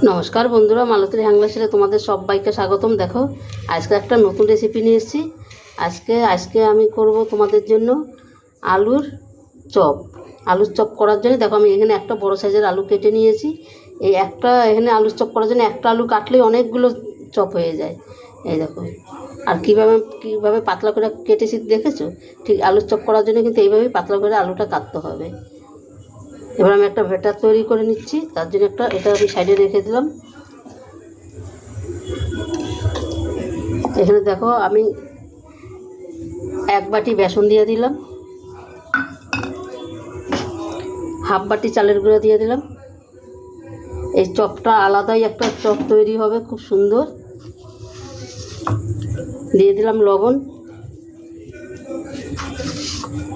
নমস্কার বন্ধুরা, মালতীর হ্যাংলাসিলে তোমাদের সবাইকে স্বাগতম। দেখো আজকে একটা নতুন রেসিপি নিয়ে এসেছি। আজকে আমি করব তোমাদের জন্য আলুর চপ। আলুর চপ করার জন্য দেখো আমি এখানে একটা বড় সাইজের আলু কেটে নিয়েছি। এই একটা এখানে আলুর চপ করার জন্য একটা আলু কাটলেই অনেকগুলো চপ হয়ে যায়। এই দেখো, আর কীভাবে পাতলা করে কেটেছি দেখেছো? ঠিক আলুর চপ করার জন্য কিন্তু এইভাবেই পাতলা করে আলুটা কাটতে হবে। এবার আমি একটা ব্যাটার তৈরি করে নিচ্ছি, তার জন্য এটা আমি সাইডে রেখে দিলাম। এখানে দেখো আমি 1 বাটি বেসন দিয়ে দিলাম, হাফ বাটি চালের গুঁড়ো দিয়ে দিলাম। এই চপটা আলাদাই একটা চপ তৈরি হবে, খুব সুন্দর। দিয়ে দিলাম লবণ,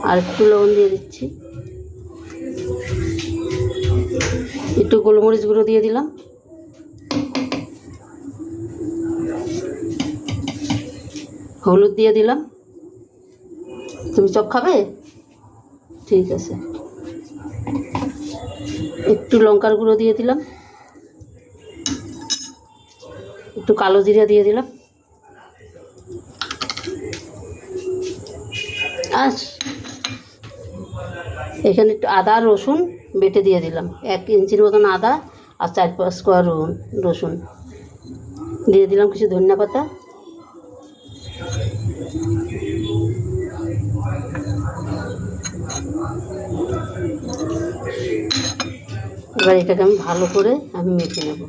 আর একটু লবণ দিয়ে দিচ্ছি। একটু গোলমরিচ গুঁড়ো দিয়ে দিলাম। হলুদ দিয়ে দিলাম। তুমি চপ খাবে? ঠিক আছে। একটু লঙ্কার গুঁড়ো দিয়ে দিলাম, একটু কালো জিরা দিয়ে দিলাম। আর এখানে একটু আদা রসুন বেটে দিয়ে দিলাম, 1 ইঞ্চির মতন আদা আর 4-5 কোয়া রসুন দিয়ে দিলাম। কিছু ধনিয়া পাতা, এবার এটাকে আমি ভালো করে মেখে নেব।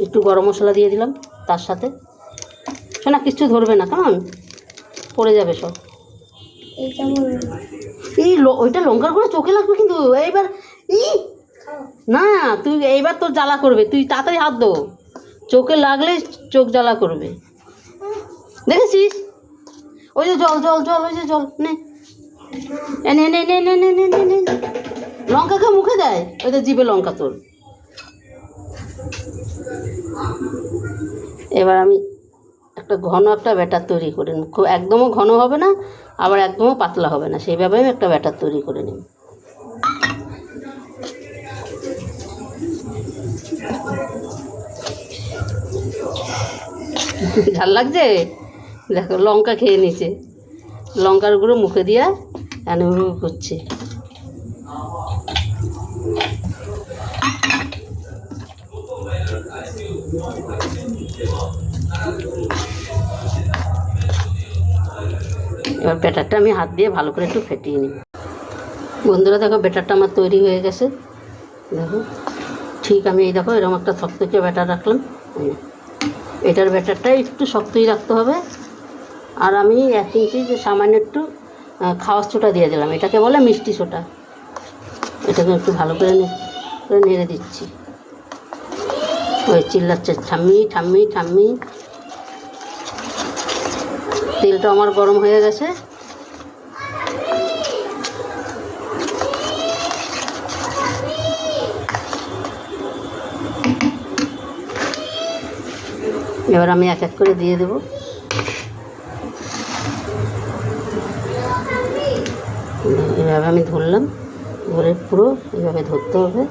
একটু গরম মশলা দিয়ে দিলাম তার সাথে। শোনা, কিচ্ছু ধরবে না, কেমন পড়ে যাবে সব। ওইটা লঙ্কার গুঁড়ো চোখে লাগবে কিন্তু। এইবার না, তুই এইবার তোর জ্বালা করবে, তুই তাড়াতাড়ি হাত দো। চোখে লাগলে চোখ জ্বালা করবে, দেখেছিস? ওই যে জল, ওই যে জল নে নে নে নে নে নে নে নে লঙ্কাকে মুখে দেয়, ওই যে জিভে লঙ্কা তোর। এবার আমি ঘন একটা ব্যাটার তৈরি করে নিই। খুব একদমও ঘন হবে না, আবার একদমও পাতলা হবে না, সেইভাবে আমি একটা ব্যাটার তৈরি করে নিই। ঝাল লাগছে? দেখো লঙ্কা খেয়ে নিছে, লঙ্কার গুঁড়ো মুখে দিয়ে এনে করছে। এবার ব্যাটারটা আমি হাত দিয়ে ভালো করে একটু ফেটিয়ে নিই। বন্ধুরা দেখো, ব্যাটারটা আমার তৈরি হয়ে গেছে। দেখো ঠিক আমি এই দেখো এরকম একটা থকথকে ব্যাটার রাখলাম। এটার ব্যাটারটা একটু শক্তই রাখতে হবে। আর আমি 1 ইঞ্চি যে সামান্য একটু খাওয়ার সোডা দিয়ে দিলাম, এটাকে বলে মিষ্টি সোডা। এটাকে একটু ভালো করে নেড়ে দিচ্ছি। ওই চিল্লাচ্ছে ঠাম্মি ঠাম্মি ঠাম্মি। তেলটা আমার গরম হয়ে গেছে। এবার আমি এক এক করে দিয়ে দেব। এভাবে আমি ধরলাম, ধরে পুরো এভাবে ধরতে হবে।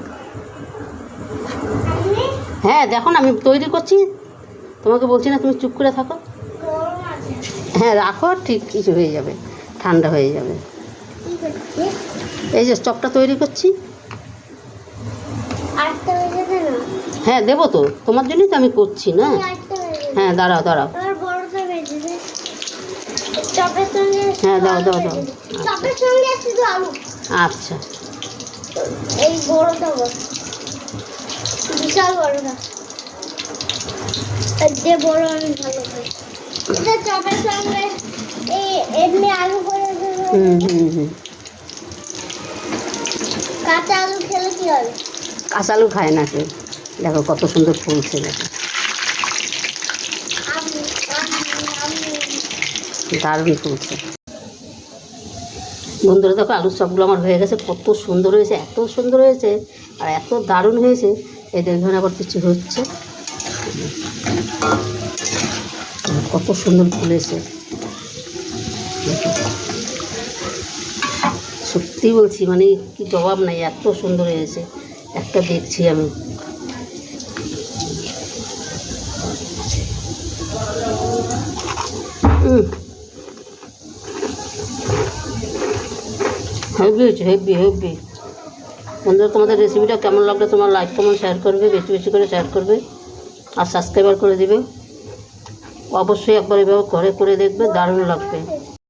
হ্যাঁ দেখো না, আমি তৈরি করছি, তোমাকে বলছি না তুমি চুপ করে থাকো। হ্যাঁ রাখো, ঠিক কিছু হয়ে যাবে, ঠান্ডা হয়ে যাবে। এই যে চপটা তৈরি করছি। হ্যাঁ দেবো তো, তোমার জন্যই তো আমি করছি না। হ্যাঁ দাঁড়াও। হ্যাঁ দাও। আচ্ছা, এই বড়টা বিশাল বড়টা, যে বড় আমি ভালো খাই। এটা চপের সঙ্গে এমনি আলু করে দেবো। কাঁচা আলু খেলে কি হবে? কাঁচা আলু খায় না কেউ। দেখো কত সুন্দর ফুলছে, দেখো দারুণ ফুলছে। বন্ধুরা দেখো আলুর চপগুলো আমার হয়ে গেছে, কত সুন্দর হয়েছে, এত সুন্দর হয়েছে আর এত দারুণ হয়েছে। এই দেখবেন আবার কিছু হচ্ছে, কত সুন্দর ফুলেছে। সত্যি সত্যি বলছি, মানে কি জবাব নাই, এত সুন্দর হয়েছে। একটা দেখছি আমি। হেভি হয়েছে, হেভি হেভি। বন্ধুরা, তোমাদের রেসিপিটা কেমন লাগলে তোমার লাইক কমেন্ট শেয়ার করবে, বেশি বেশি করে শেয়ার করবে, আর সাবস্ক্রাইবার করে দেবে। অবশ্যই একবার এভাবে ঘরে করে দেখবে, দারুণ লাগবে।